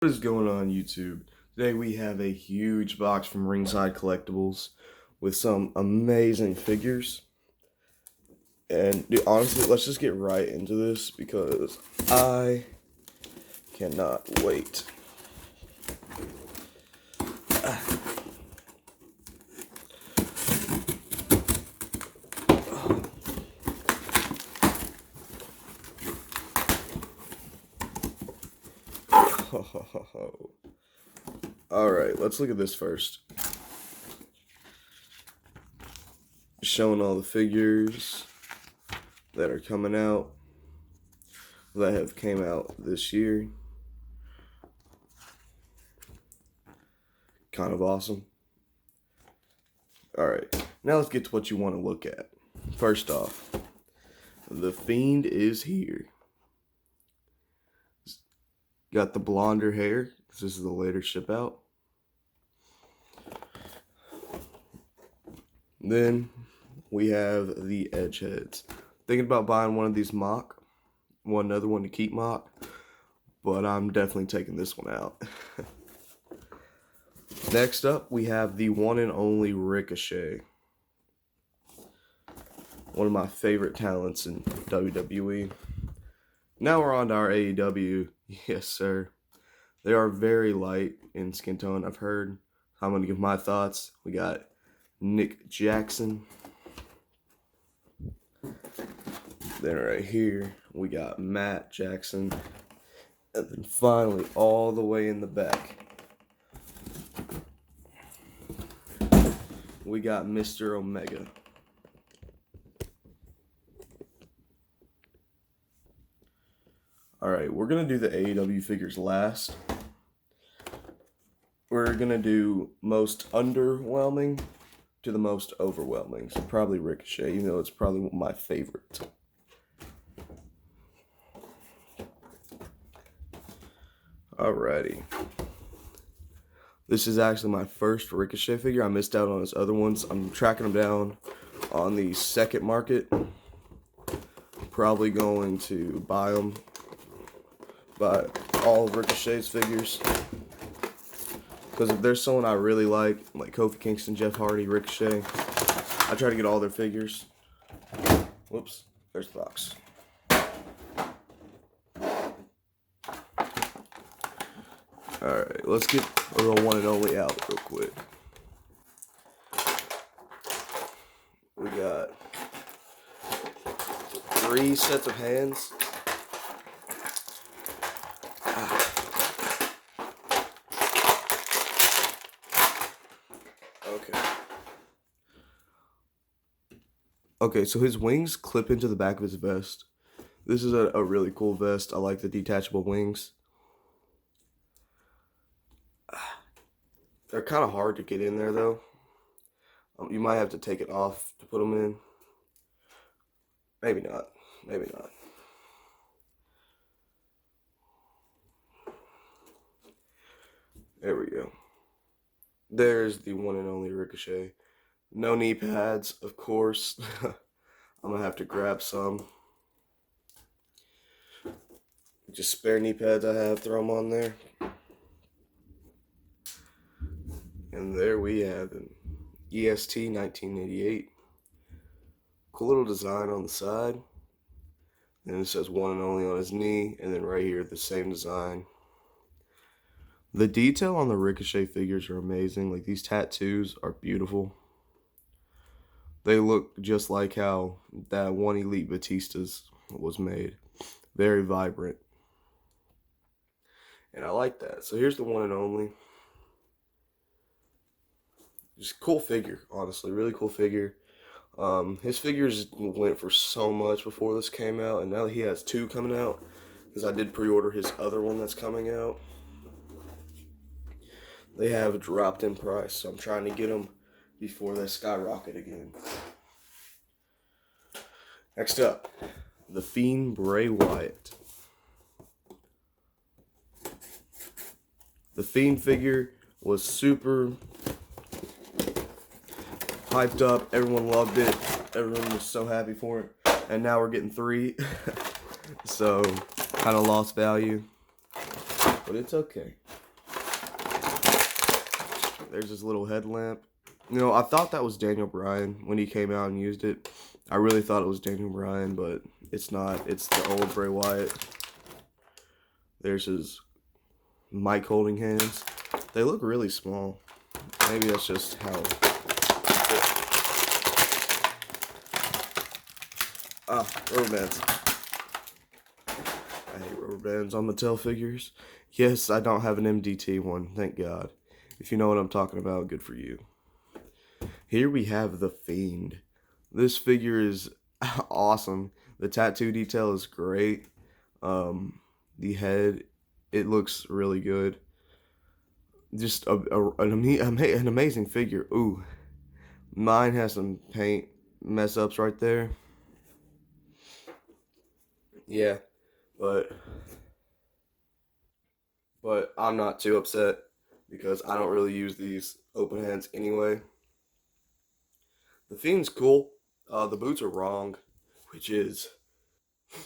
What is going on YouTube? Today we have a huge box from Ringside Collectibles with some amazing figures. And dude, honestly, let's just get right into this because I cannot wait. Alright, let's look at this first. Showing all the figures that are coming out, that have came out this year. Kind of awesome. Alright, now let's get to what you want to look at. First off, the Fiend is here. Got the blonder hair, because this is the later ship out. Then we have the edge heads. Thinking about buying one of these mock, another one to keep mock, but I'm definitely taking this one out. Next up, we have the one and only Ricochet. One of my favorite talents in WWE. Now we're on to our AEW. Yes, sir. They are very light in skin tone, I've heard. I'm going to give my thoughts. We got Nick Jackson. Then right here, we got Matt Jackson. And then finally, all the way in the back, we got Mr. Omega. Alright, we're going to do the AEW figures last. We're going to do most underwhelming to the most overwhelming. So probably Ricochet, even though it's probably my favorite. Alrighty. This is actually my first Ricochet figure. I missed out on his other ones. I'm tracking them down on the second market. Probably going to buy them. Buy all of Ricochet's figures. Because if there's someone I really like Kofi Kingston, Jeff Hardy, Ricochet, I try to get all their figures. Whoops, there's the box. Alright, let's get the one and only out real quick. We got 3 sets of hands. Okay, so his wings clip into the back of his vest. This is a really cool vest. I like the detachable wings. They're kind of hard to get in there, though. You might have to take it off to put them in. Maybe not. Maybe not. There we go. There's the one and only Ricochet. No knee pads, of course. I'm gonna have to grab some. Just spare knee pads I have, throw them on there. And there we have him. EST 1988. Cool little design on the side. Then it says one and only on his knee. And then right here, the same design. The detail on the Ricochet figures are amazing. Like, these tattoos are beautiful. They look just like how that one Elite Batista's was made. Very vibrant. And I like that. So here's the one and only. Just cool figure, honestly. Really cool figure. His figures went for so much before this came out. And now he has 2 coming out. Because I did pre-order his other one that's coming out. They have dropped in price. So I'm trying to get them before they skyrocket again. Next up, the Fiend Bray Wyatt. The Fiend figure was super hyped up. Everyone loved it. Everyone was so happy for it. And now we're getting 3. So, kind of lost value. But it's okay. There's his little headlamp. You know, I thought that was Daniel Bryan when he came out and used it. I really thought it was Daniel Bryan, but it's not. It's the old Bray Wyatt. There's his mic holding hands. They look really small. Maybe that's just how. Rubber bands. I hate rubber bands on Mattel figures. Yes, I don't have an MDT one, thank God. If you know what I'm talking about, good for you. Here we have The Fiend. This figure is awesome. The tattoo detail is great. The head, it looks really good. Just an amazing figure. Ooh, mine has some paint mess ups right there. Yeah, but I'm not too upset because I don't really use these open hands anyway. The Fiend's cool. The boots are wrong, which is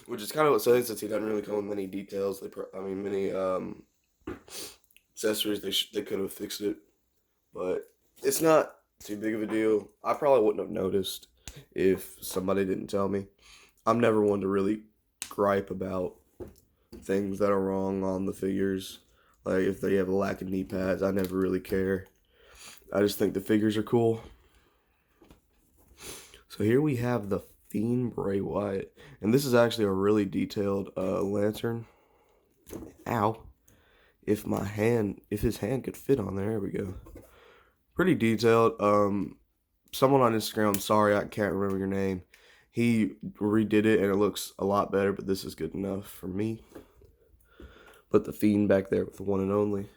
kind of what says since he doesn't really come with many details. Many accessories. They could have fixed it, but it's not too big of a deal. I probably wouldn't have noticed if somebody didn't tell me. I'm never one to really gripe about things that are wrong on the figures. Like if they have a lack of knee pads, I never really care. I just think the figures are cool. So here we have the Fiend Bray Wyatt, and this is actually a really detailed lantern. Ow! If his hand could fit on there, there we go. Pretty detailed. Someone on Instagram, I'm sorry, I can't remember your name. He redid it and it looks a lot better, but this is good enough for me. Put the Fiend back there with the one and only.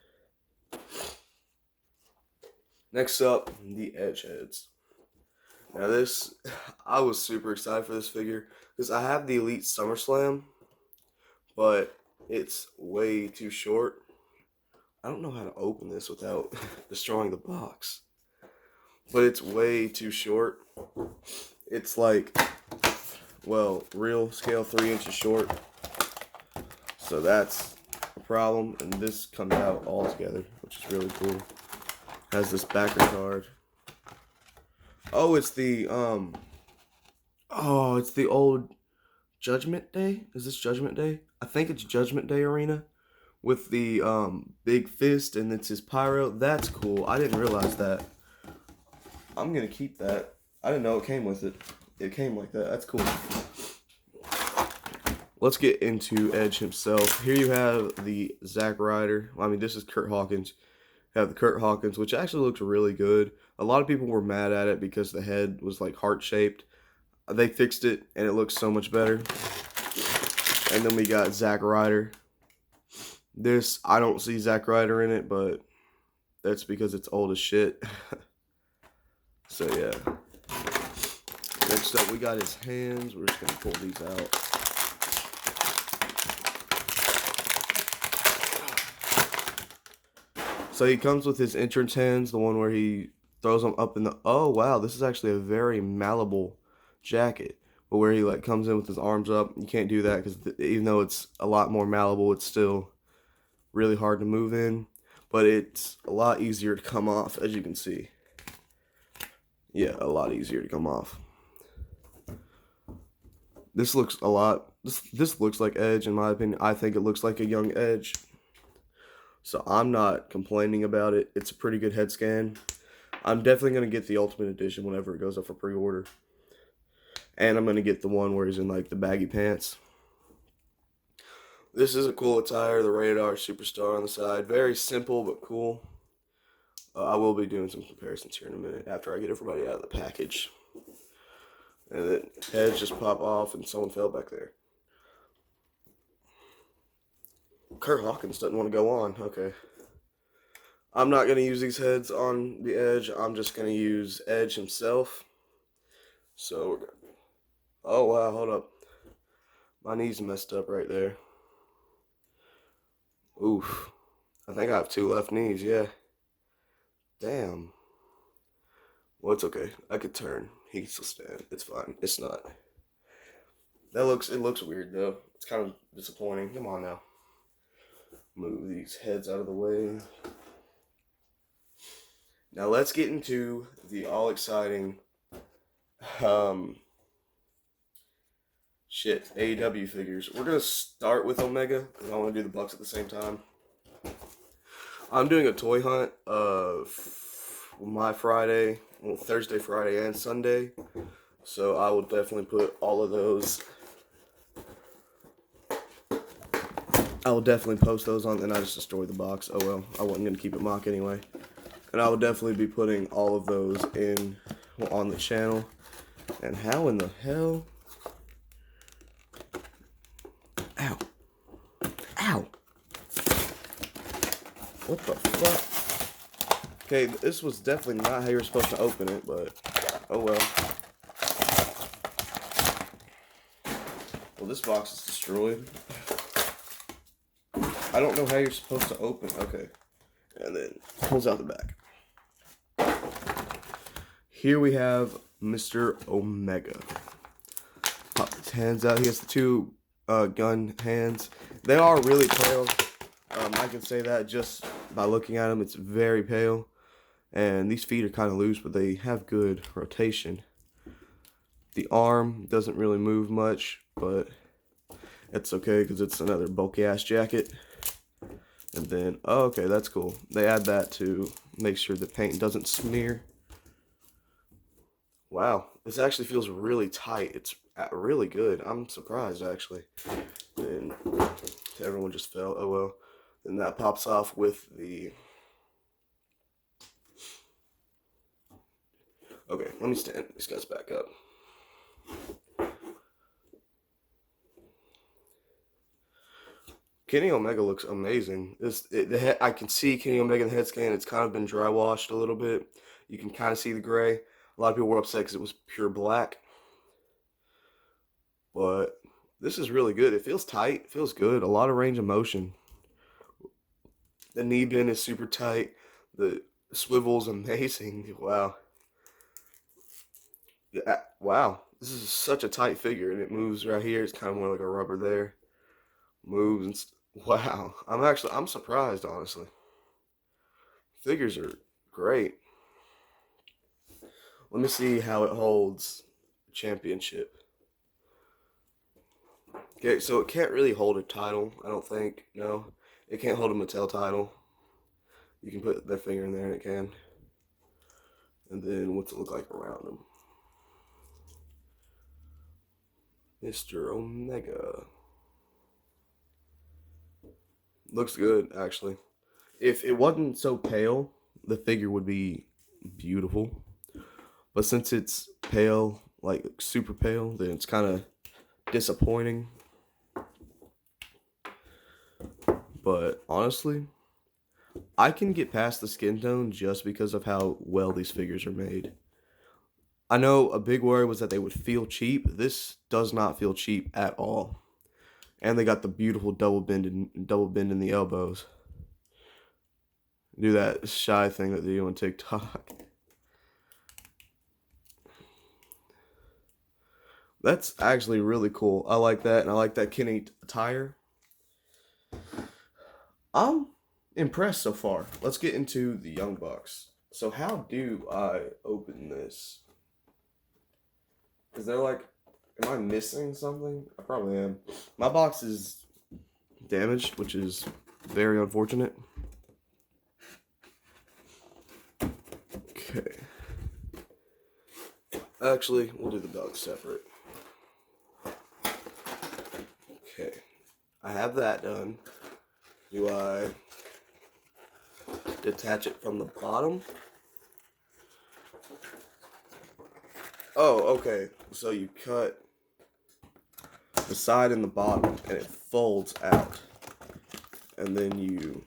Next up, the Edge Heads. Now this, I was super excited for this figure because I have the Elite SummerSlam, but it's way too short. I don't know how to open this without destroying the box, but it's way too short. It's like, well, real scale 3 inches short, so that's a problem. And this comes out all together, which is really cool. Has this backer card. Oh, it's the it's the old Judgment Day. Is this Judgment Day? I think it's Judgment Day Arena with the big fist, and it's his pyro. That's cool. I didn't realize that. I'm gonna keep that. I didn't know it came with it. It came like that. That's cool. Let's get into Edge himself. Here you have the Zack Ryder. This is Kurt Hawkins. You have the Kurt Hawkins, which actually looks really good. A lot of people were mad at it because the head was like heart-shaped. They fixed it, and it looks so much better. And then we got Zack Ryder. This, I don't see Zack Ryder in it, but that's because it's old as shit. So, yeah. Next up, we got his hands. We're just going to pull these out. So he comes with his entrance hands, the one where he throws them up in the... Oh, wow, this is actually a very malleable jacket. But where he like comes in with his arms up, you can't do that because even though it's a lot more malleable, it's still really hard to move in. But it's a lot easier to come off, as you can see. Yeah, a lot easier to come off. This looks a lot... This looks like Edge, in my opinion. I think it looks like a young Edge. So I'm not complaining about it. It's a pretty good head scan. I'm definitely going to get the Ultimate Edition whenever it goes up for pre-order. And I'm going to get the one where he's in like the baggy pants. This is a cool attire. The Radar Superstar on the side. Very simple but cool. I will be doing some comparisons here in a minute after I get everybody out of the package. And then heads just pop off and someone fell back there. Kurt Hawkins doesn't want to go on. Okay. I'm not going to use these heads on the Edge. I'm just going to use Edge himself. So we're going to... Oh, wow. Hold up. My knee's messed up right there. Oof. I think I have 2 left knees. Yeah. Damn. Well, it's okay. I could turn. He can still stand. It's fine. It's not. It looks weird, though. It's kind of disappointing. Come on now. Move these heads out of the way. Now let's get into the all exciting AEW figures. We're gonna start with Omega because I want to do the Bucks at the same time. I'm doing a toy hunt my Friday, Thursday, Friday, and Sunday. So I will definitely put all of those. I will definitely post those on, and I just destroyed the box. Oh well, I wasn't gonna keep it mock anyway. And I will definitely be putting all of those on the channel. And how in the hell? Ow! Ow! What the fuck? Okay, this was definitely not how you were supposed to open it, but oh well. Well, this box is destroyed. I don't know how you're supposed to open. Okay. And then pulls out the back. Here we have Mr. Omega. Pop his hands out. He has the two gun hands. They are really pale. I can say that just by looking at him. It's very pale. And these feet are kind of loose, but they have good rotation. The arm doesn't really move much, but it's okay because it's another bulky ass jacket. And then, oh, okay, that's cool. They add that to make sure the paint doesn't smear. Wow, this actually feels really tight. It's really good. I'm surprised, actually. And everyone just fell. Oh, well. Then that pops off with the... Okay, let me stand these guys back up. Kenny Omega looks amazing. I can see Kenny Omega in the head scan. It's kind of been dry washed a little bit. You can kind of see the gray. A lot of people were upset because it was pure black. But this is really good. It feels tight. It feels good. A lot of range of motion. The knee bend is super tight. The swivel's amazing. Wow. Yeah, wow. This is such a tight figure, and it moves right here. It's kind of more like a rubber there. Moves and wow. I'm surprised, honestly. Figures are great. Let me see how it holds championship. Okay, so it can't really hold a title, I don't think. No, it can't hold a Mattel title. You can put their finger in there and it can. And then what's it look like around them? Mr. Omega. Looks good, actually. If it wasn't so pale, the figure would be beautiful. But since it's pale, like super pale, then it's kind of disappointing. But honestly, I can get past the skin tone just because of how well these figures are made. I know a big worry was that they would feel cheap. This does not feel cheap at all. And they got the beautiful double bend in the elbows. Do that shy thing that they do on TikTok. That's actually really cool. I like that, and I like that Kenny attire. I'm impressed so far. Let's get into the Young Bucks. So how do I open this? Is there like, am I missing something? I probably am. My box is damaged, which is very unfortunate. Okay. Actually, we'll do the dogs separate. Okay. I have that done. Do I detach it from the bottom? Oh, okay. So you cut the side and the bottom, and it folds out. And then you...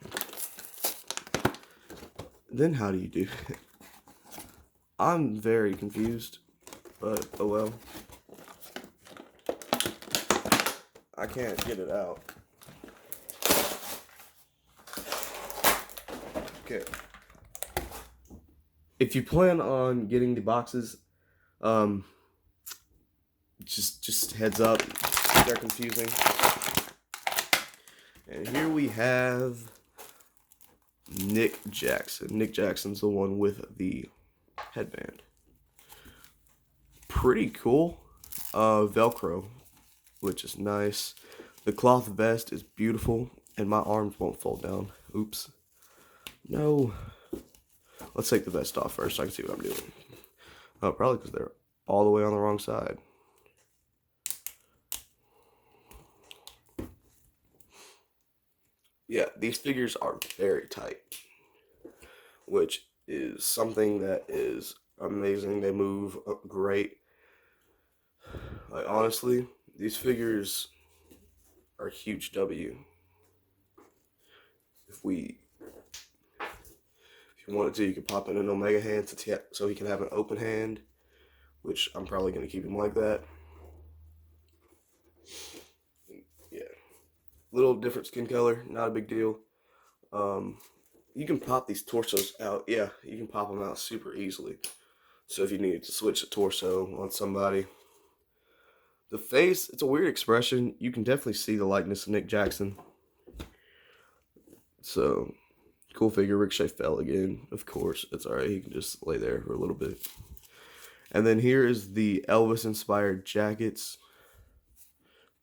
Then how do you do it? I'm very confused, but oh well. I can't get it out. Okay. If you plan on getting the boxes, just heads up, they're confusing. And here we have Nick Jackson. Nick Jackson's the one with the headband. Pretty cool. Velcro, which is nice. The cloth vest is beautiful, and my arms won't fall down. Oops. No. Let's take the vest off first so I can see what I'm doing. Oh, probably because they're all the way on the wrong side. Yeah, these figures are very tight, which is something that is amazing. They move great. Like, honestly, these figures are a huge W. If you wanted to, you could pop in an Omega hand so he can have an open hand, which I'm probably going to keep him like that. Yeah. Little different skin color, not a big deal. You can pop these torsos out. Yeah, you can pop them out super easily. So if you needed to switch the torso on somebody. The face, it's a weird expression. You can definitely see the likeness of Nick Jackson. So, cool figure. Ricochet fell again. Of course, it's alright. He can just lay there for a little bit. And then here is the Elvis-inspired jackets.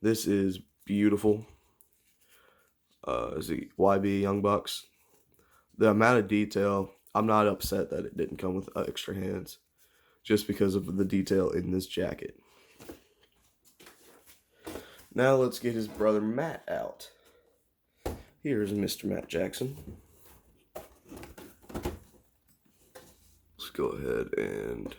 This is beautiful. Is the YB Young Bucks. The amount of detail, I'm not upset that it didn't come with extra hands. Just because of the detail in this jacket. Now let's get his brother Matt out. Here's Mr. Matt Jackson. Let's go ahead and...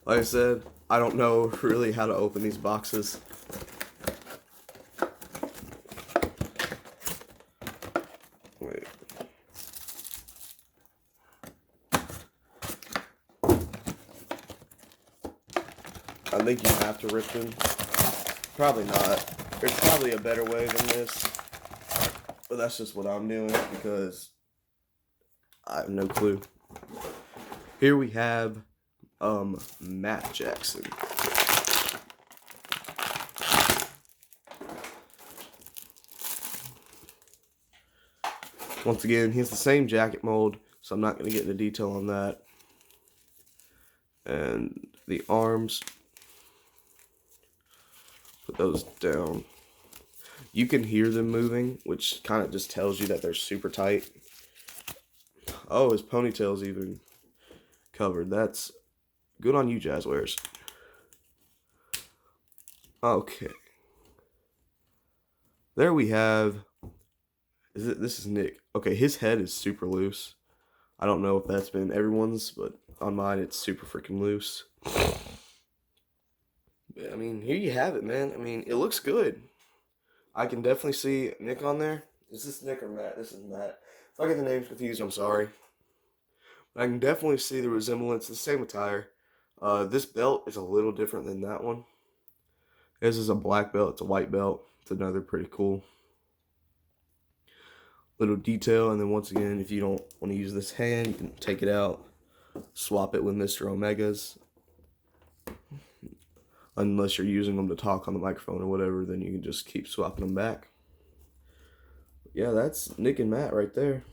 Like I said, I don't know really how to open these boxes. Wait. I think you have to rip them. Probably not. There's probably a better way than this. But that's just what I'm doing because I have no clue. Here we have Matt Jackson. Once again, he has the same jacket mold, so I'm not going to get into detail on that. And the arms, put those down. You can hear them moving, which kind of just tells you that they're super tight. Oh, his ponytail's even covered. That's good on you, Jazzwares. Okay. There we have... This is Nick. Okay, his head is super loose. I don't know if that's been everyone's, but on mine it's super freaking loose. But, I mean, here you have it, man. I mean, it looks good. I can definitely see Nick on there. Is this Nick or Matt? This is Matt. If I get the names confused, I'm sorry. But I can definitely see the resemblance. The same attire. This belt is a little different than that one. This is a black belt. It's a white belt. It's another pretty cool little detail. And then once again, if you don't want to use this hand, you can take it out, swap it with Mr. Omega's. Unless you're using them to talk on the microphone or whatever, then you can just keep swapping them back. Yeah, that's Nick and Matt right there.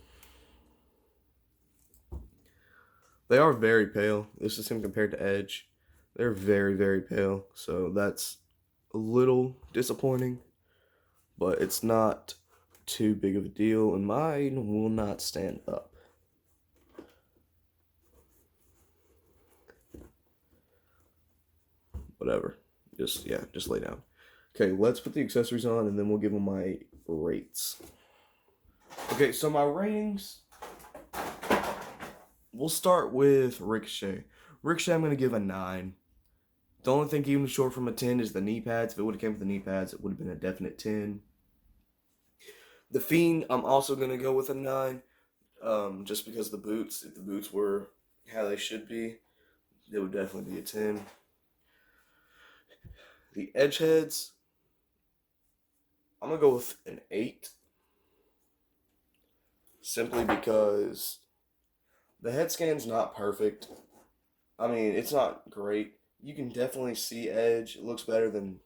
They are very pale. This is him compared to Edge. They're very, very pale. So that's a little disappointing. But it's not too big of a deal. And mine will not stand up. Whatever. Just lay down. Okay, let's put the accessories on and then we'll give them my rates. Okay, so my ratings, we'll start with Ricochet. Ricochet, I'm going to give a 9. The only thing keeping short from a 10 is the knee pads. If it would have came with the knee pads, it would have been a definite 10. The Fiend, I'm also going to go with a 9. Just because the boots, if the boots were how they should be, it would definitely be a 10. The Edgeheads, I'm going to go with an 8. Simply because the head scan's not perfect. I mean, it's not great. You can definitely see Edge. It looks better than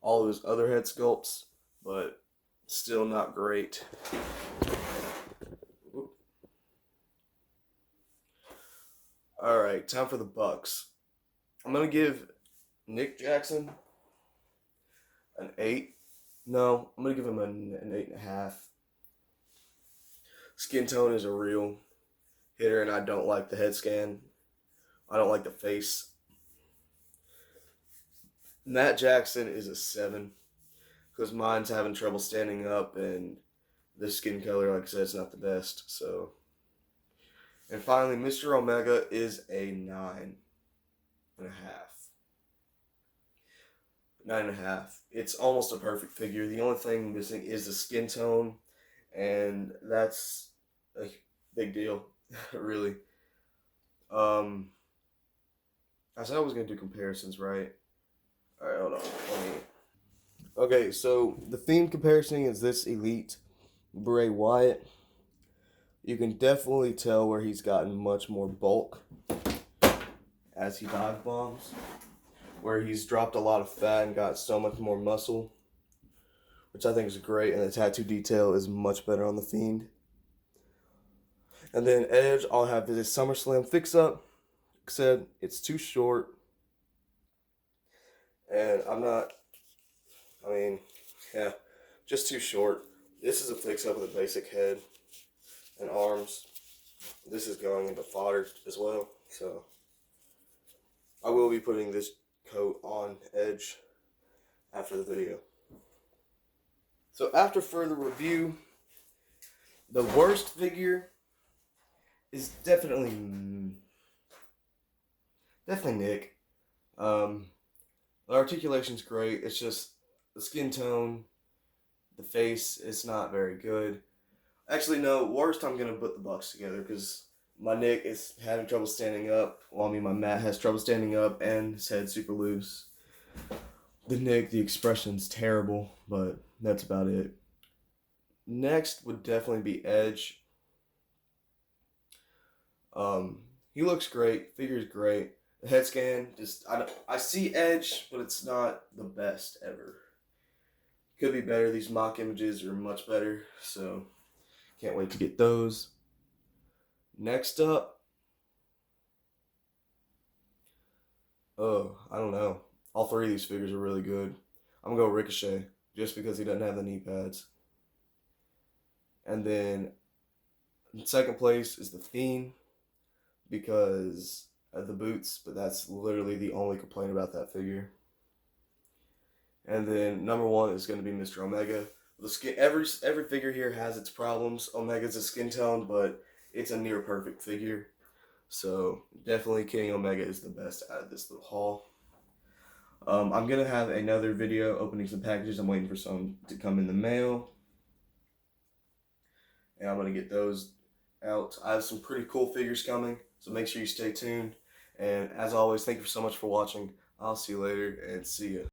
all of his other head sculpts, but still not great. Alright, time for the Bucks. I'm going to give Nick Jackson an 8. No, I'm going to give him an 8.5. Skin tone is a real hitter, and I don't like the head scan. I don't like the face. Matt Jackson is a 7 because mine's having trouble standing up, and the skin color, like I said, is not the best. So, and finally, Mr. Omega is a 9.5. 9.5. It's almost a perfect figure. The only thing missing is the skin tone, and that's a big deal, really. I said I was gonna do comparisons, right? All right, hold on. Okay, so the theme comparison is this Elite Bray Wyatt. You can definitely tell where he's gotten much more bulk as he dive bombs, where he's dropped a lot of fat and got so much more muscle, which I think is great, and the tattoo detail is much better on the Fiend. And then Edge, I'll have this SummerSlam fix-up. Like I said, it's too short, and yeah, just too short. This is a fix-up with a basic head and arms. This is going into fodder as well, so I will be putting this coat on Edge after the video. So after further review, the worst figure is definitely Nick. The articulation's great. It's just the skin tone, the face, it's not very good. Actually, no, worst I'm gonna put the Bucks together because my Nick is having trouble standing up. Well, I mean, my Matt has trouble standing up and his head's super loose. The Nick, the expression's terrible, but that's about it. Next would definitely be Edge. He looks great. Figure's great. The head scan, I see Edge, but it's not the best ever. Could be better. These mock images are much better, so can't wait to get those. Next up, I don't know. All three of these figures are really good. I'm gonna go Ricochet just because he doesn't have the knee pads. And then in second place is the Fiend because of the boots, but that's literally the only complaint about that figure. And then number one is going to be Mr. Omega. The skin, every figure here has its problems. Omega's a skin tone, but it's a near perfect figure. So definitely King Omega is the best out of this little haul. I'm gonna have another video opening some packages. I'm waiting for some to come in the mail, and I'm gonna get those out. I have some pretty cool figures coming, so make sure you stay tuned. And as always, thank you so much for watching. I'll see you later, and see ya.